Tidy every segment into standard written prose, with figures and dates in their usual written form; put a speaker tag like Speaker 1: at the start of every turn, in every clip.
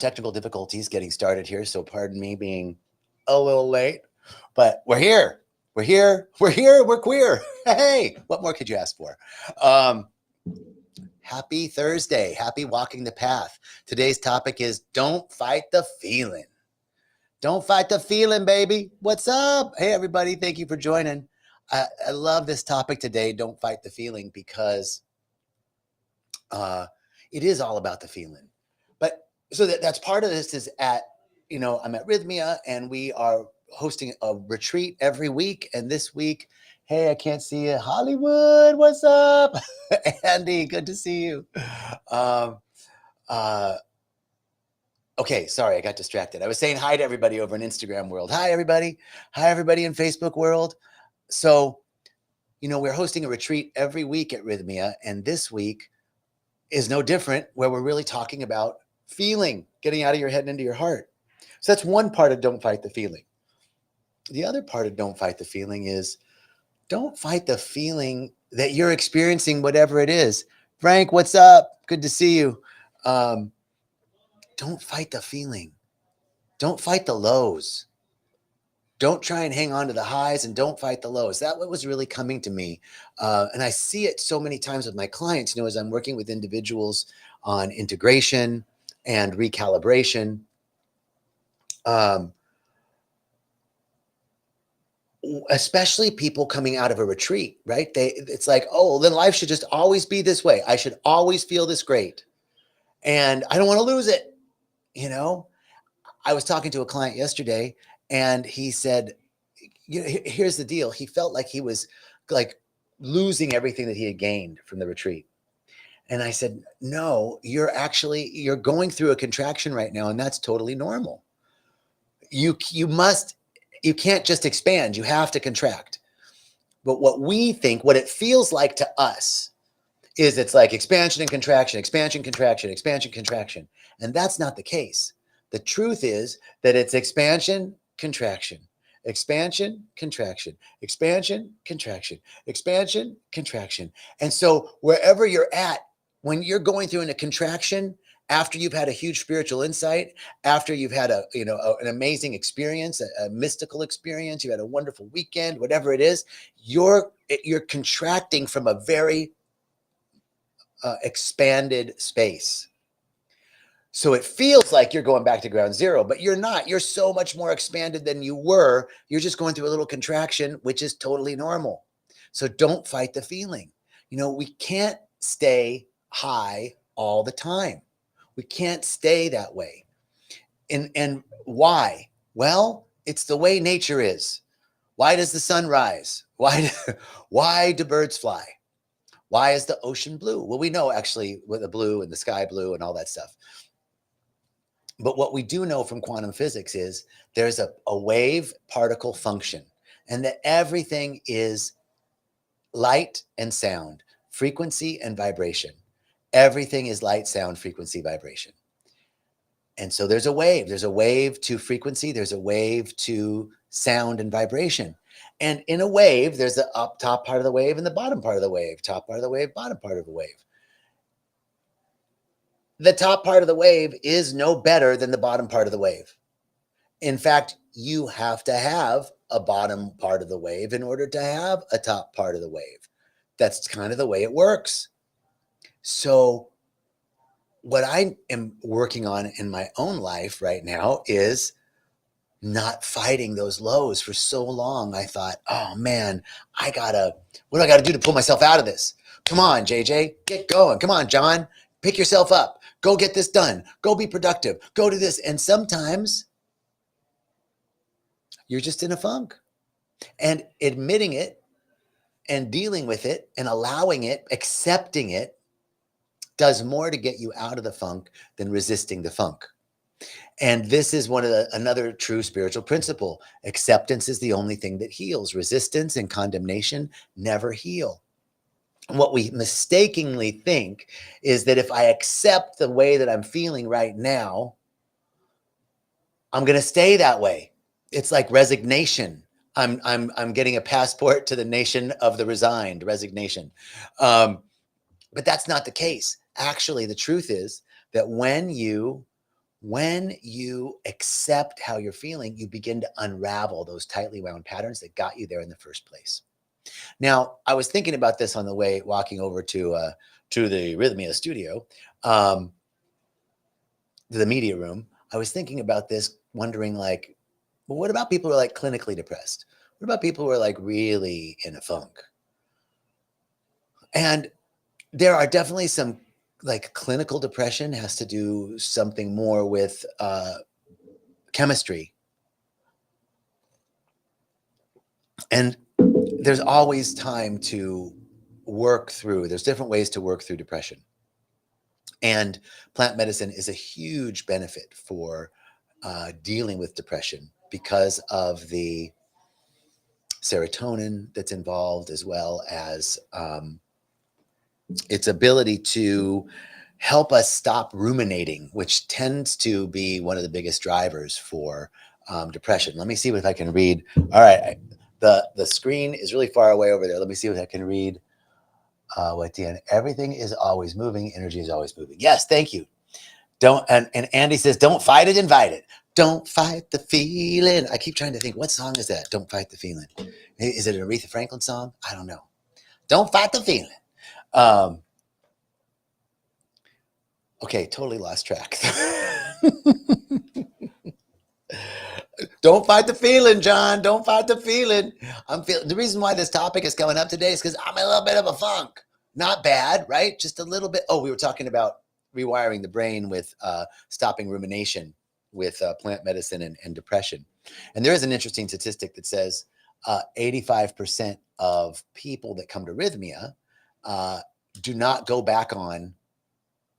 Speaker 1: technical difficulties getting started here, so pardon me being a little late, but we're here. We're here. We're here. We're queer. Hey, what more could you ask for? Um, Happy Thursday. Happy walking the path. Today's topic is don't fight the feeling. Don't fight the feeling, baby. What's up? Hey, everybody. Thank you for joining. I love this topic today, don't fight the feeling, because it is all about the feeling. But so that's part of this is I'm at Rythmia, and we are hosting a retreat every week. And this week, hey, I can't see you. Hollywood, what's up? Andy, good to see you. Okay, sorry, I got distracted. I was saying hi to everybody over in Instagram world. Hi, everybody. Hi, everybody in Facebook world. So, we're hosting a retreat every week at Rythmia, and this week is no different, where we're really talking about feeling, getting out of your head and into your heart. So that's one part of don't fight the feeling. The other part of don't fight the feeling is don't fight the feeling that you're experiencing, whatever it is. Frank, what's up? Good to see you. Don't fight the feeling. Don't fight the lows. Don't try and hang on to the highs, and don't fight the lows. That was really coming to me. And I see it so many times with my clients, as I'm working with individuals on integration and recalibration. Especially people coming out of a retreat, right? It's like, oh, then life should just always be this way. I should always feel this great. And I don't want to lose it. I was talking to a client yesterday, and he said, here's the deal. He felt like he was like losing everything that he had gained from the retreat. And I said, no, you're going through a contraction right now, and that's totally normal. You can't just expand. You have to contract. But what it feels like to us is it's like expansion and contraction, expansion, contraction, expansion, contraction. And that's not the case. The truth is that it's expansion, contraction, expansion, contraction, expansion, contraction, expansion, contraction. And so wherever you're at, when you're going through a contraction, after you've had a huge spiritual insight, after you've had an amazing experience, a mystical experience, you had a wonderful weekend, whatever it is, you're contracting from a very expanded space. So it feels like you're going back to ground zero, but you're not. You're so much more expanded than you were. You're just going through a little contraction, which is totally normal. So don't fight the feeling. We can't stay high all the time. We can't stay that way. And why? Well, it's the way nature is. Why does the sun rise? Why do birds fly? Why is the ocean blue? Well, we know actually with the blue and the sky blue and all that stuff. But what we do know from quantum physics is there's a wave particle function, and that everything is light and sound, frequency and vibration. Everything is light, sound, frequency, vibration. And so there's a wave. There's a wave to frequency. There's a wave to sound and vibration. And in a wave, there's the top part of the wave and the bottom part of the wave, top part of the wave, bottom part of the wave. The top part of the wave is no better than the bottom part of the wave. In fact, you have to have a bottom part of the wave in order to have a top part of the wave. That's kind of the way it works. So what I am working on in my own life right now is not fighting those lows. For so long, I thought, oh man, what do I got to do to pull myself out of this? Come on, JJ, get going. Come on, John, pick yourself up. Go get this done. Go be productive. Go do this. And sometimes you're just in a funk, and admitting it and dealing with it and allowing it, accepting it, does more to get you out of the funk than resisting the funk. And this is another true spiritual principle. Acceptance is the only thing that heals. Resistance and condemnation never heal. What we mistakenly think is that if I accept the way that I'm feeling right now, I'm going to stay that way. It's like resignation. I'm getting a passport to the nation of the resigned, resignation. But that's not the case. Actually, the truth is that when you When you accept how you're feeling, you begin to unravel those tightly wound patterns that got you there in the first place. Now, I was thinking about this on the way walking over to the Rythmia studio, um, to the media room. I was thinking about this, wondering like, well, what about people who are like clinically depressed? What about people who are like really in a funk? And there are definitely some, like, clinical depression has to do something more with chemistry. And there's always time to work through, there's different ways to work through depression. And plant medicine is a huge benefit for dealing with depression because of the serotonin that's involved, as well as its ability to help us stop ruminating, which tends to be one of the biggest drivers for depression. Let me see if I can read. All right, the screen is really far away over there. Let me see if I can read what the end. Everything is always moving. Energy is always moving. Yes, thank you. Don't and Andy says, don't fight it, invite it. Don't fight the feeling. I keep trying to think, what song is that? Don't fight the feeling. Is it an Aretha Franklin song? I don't know. Don't fight the feeling. Okay, totally lost track. Don't fight the feeling, John. Don't fight the feeling. I'm feeling the reason why this topic is coming up today is because I'm in a little bit of a funk. Not bad, right? Just a little bit. Oh, we were talking about rewiring the brain with stopping rumination with plant medicine and depression. And there is an interesting statistic that says 85% of people that come to Rhythmia do not go back on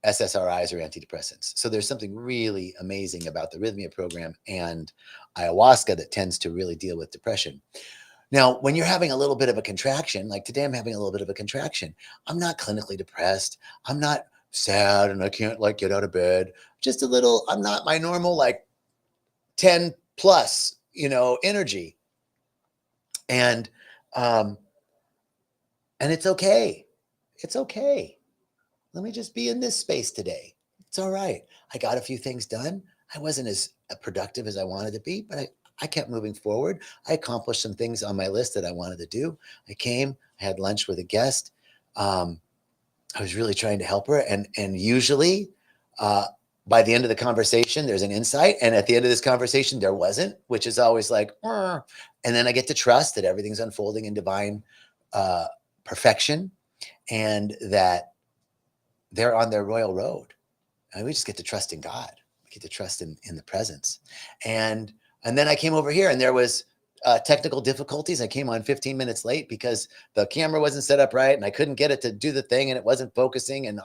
Speaker 1: SSRIs or antidepressants. So there's something really amazing about the Rhythmia program and ayahuasca that tends to really deal with depression. Now, when you're having a little bit of a contraction, like today I'm having a little bit of a contraction, I'm not clinically depressed. I'm not sad and I can't like get out of bed. Just a little, I'm not my normal like 10 plus, energy. And um and it's okay. It's okay. Let me just be in this space today. It's all right. I got a few things done. I wasn't as productive as I wanted to be, but I kept moving forward. I accomplished some things on my list that I wanted to do. I came, I had lunch with a guest. Um, I was really trying to help her. And usually uh, by the end of the conversation, there's an insight. And at the end of this conversation, there wasn't, which is always like, "Arr." And then I get to trust that everything's unfolding in divine uh, perfection and that they're on their royal road. And we just get to trust in God. We get to trust in the presence. And and then I came over here and there was technical difficulties. I came on 15 minutes late because the camera wasn't set up right and I couldn't get it to do the thing and it wasn't focusing and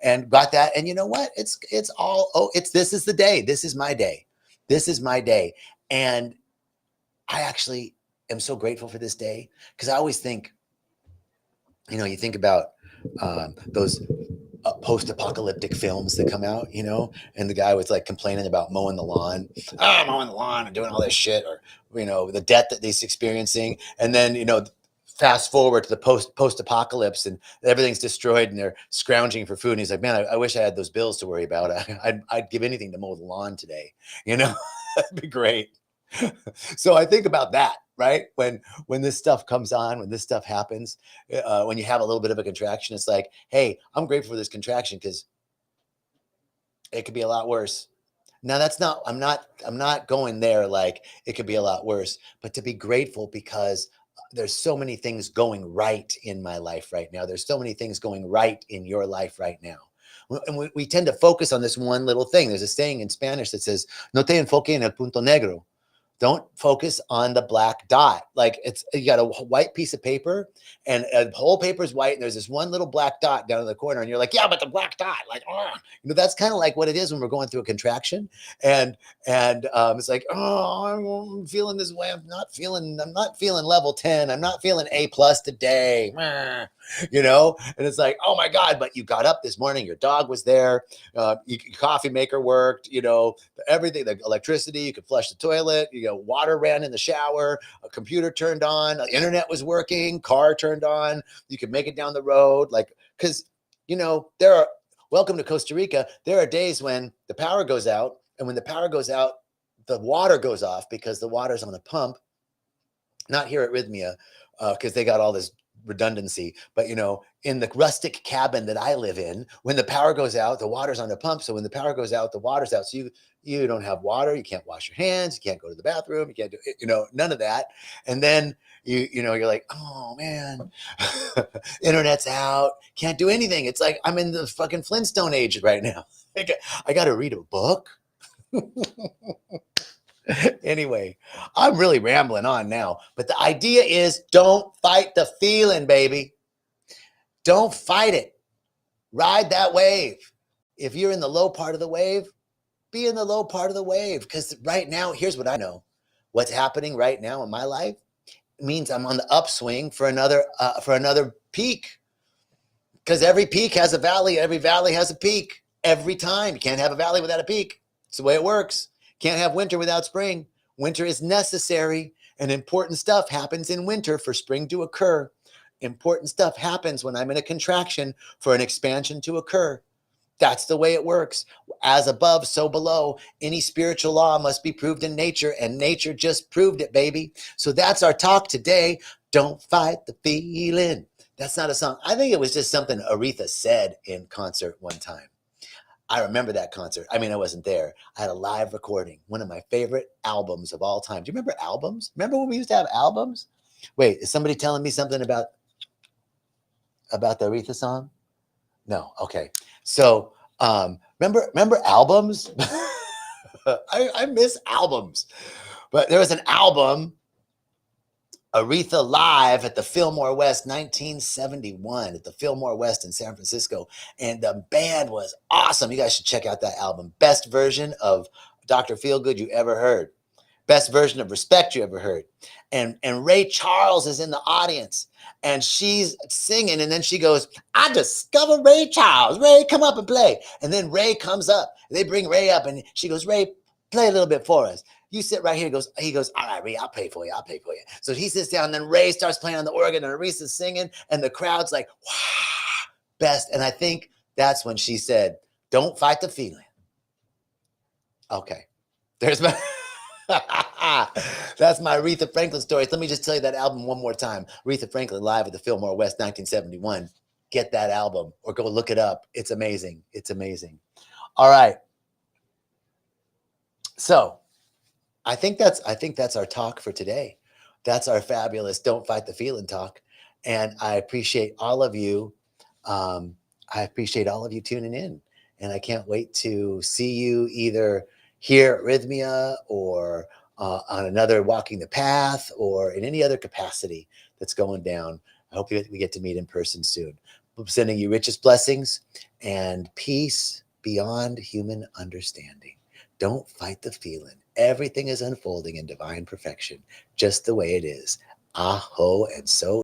Speaker 1: and got that. And you know what? It's all, oh, it's, this is the day. This is my day. This is my day. And I actually am so grateful for this day because I always think, you think about those post-apocalyptic films that come out, and the guy was like complaining about mowing the lawn, mowing the lawn and doing all this shit, or the debt that he's experiencing, and then fast forward to the post-apocalypse and everything's destroyed and they're scrounging for food, and he's like, man, I wish I had those bills to worry about. I'd give anything to mow the lawn today. That'd be great. So I think about that, right? When this stuff comes on, when this stuff happens, when you have a little bit of a contraction, it's like, hey, I'm grateful for this contraction because it could be a lot worse. Now I'm not going there like it could be a lot worse, but to be grateful because there's so many things going right in my life right now. There's so many things going right in your life right now. And we tend to focus on this one little thing. There's a saying in Spanish that says, no te enfoque en el punto negro. Don't focus on the black dot. Like, you got a white piece of paper and a whole paper is white and there's this one little black dot down in the corner and you're like, yeah, but the black dot, like, that's kind of like what it is when we're going through a contraction. And it's like, oh, I'm feeling this way. I'm not feeling level 10. I'm not feeling A+ today. And it's like, oh my God, but you got up this morning, your dog was there, your coffee maker worked, everything, the electricity, you could flush the toilet, water ran in the shower, a computer turned on, the internet was working, car turned on, you could make it down the road. Like, because, there are, welcome to Costa Rica. There are days when the power goes out, and when the power goes out, the water goes off because the water's on a pump. Not here at Rhythmia, because they got all this redundancy. But in the rustic cabin that I live in, when the power goes out, the water's on the pump. So when the power goes out, the water's out. So you don't have water. You can't wash your hands. You can't go to the bathroom. You can't do none of that. And then you're like, oh man, internet's out. Can't do anything. It's like I'm in the fucking Flintstone age right now. I got to read a book. Anyway, I'm really rambling on now, but the idea is don't fight the feeling, baby. Don't fight it. Ride that wave. If you're in the low part of the wave, be in the low part of the wave. Because right now, here's what I know. What's happening right now in my life means I'm on the upswing for another peak. Because every peak has a valley. Every valley has a peak. Every time. You can't have a valley without a peak. It's the way it works. Can't have winter without spring. Winter is necessary, and important stuff happens in winter for spring to occur. Important stuff happens when I'm in a contraction for an expansion to occur. That's the way it works. As above, so below. Any spiritual law must be proved in nature, and nature just proved it, baby. So that's our talk today. Don't fight the feeling. That's not a song. I think it was just something Aretha said in concert one time. I remember that concert. I mean, I wasn't there. I had a live recording, one of my favorite albums of all time. Do you remember albums? Remember when we used to have albums? Wait, is somebody telling me something about the Aretha song? No. Okay. So, remember albums? I miss albums. But there was an album, Aretha Live at the Fillmore West, 1971, at the Fillmore West in San Francisco. And the band was awesome. You guys should check out that album. Best version of Dr. Feelgood you ever heard. Best version of Respect you ever heard. And Ray Charles is in the audience. And she's singing, and then she goes, I discovered Ray Charles. Ray, come up and play. And then Ray comes up. They bring Ray up, and she goes, Ray, play a little bit for us. You sit right here. He goes, all right, Ray, I'll pay for you. So he sits down, and then Ray starts playing on the organ, and Aretha's singing, and the crowd's like, wow, best. And I think that's when she said, don't fight the feeling. Okay. There's my... That's my Aretha Franklin story. Let me just tell you that album one more time. Aretha Franklin live at the Fillmore West, 1971. Get that album or go look it up. It's amazing. It's amazing. All right. So I think that's our talk for today. That's our fabulous Don't Fight the Feeling talk. And I appreciate all of you. I appreciate all of you tuning in. And I can't wait to see you either here at Rhythmia or on another Walking the Path or in any other capacity that's going down. I hope we get to meet in person soon. I'm sending you richest blessings and peace beyond human understanding. Don't fight the feeling. Everything is unfolding in divine perfection, just the way it is. Aho, and so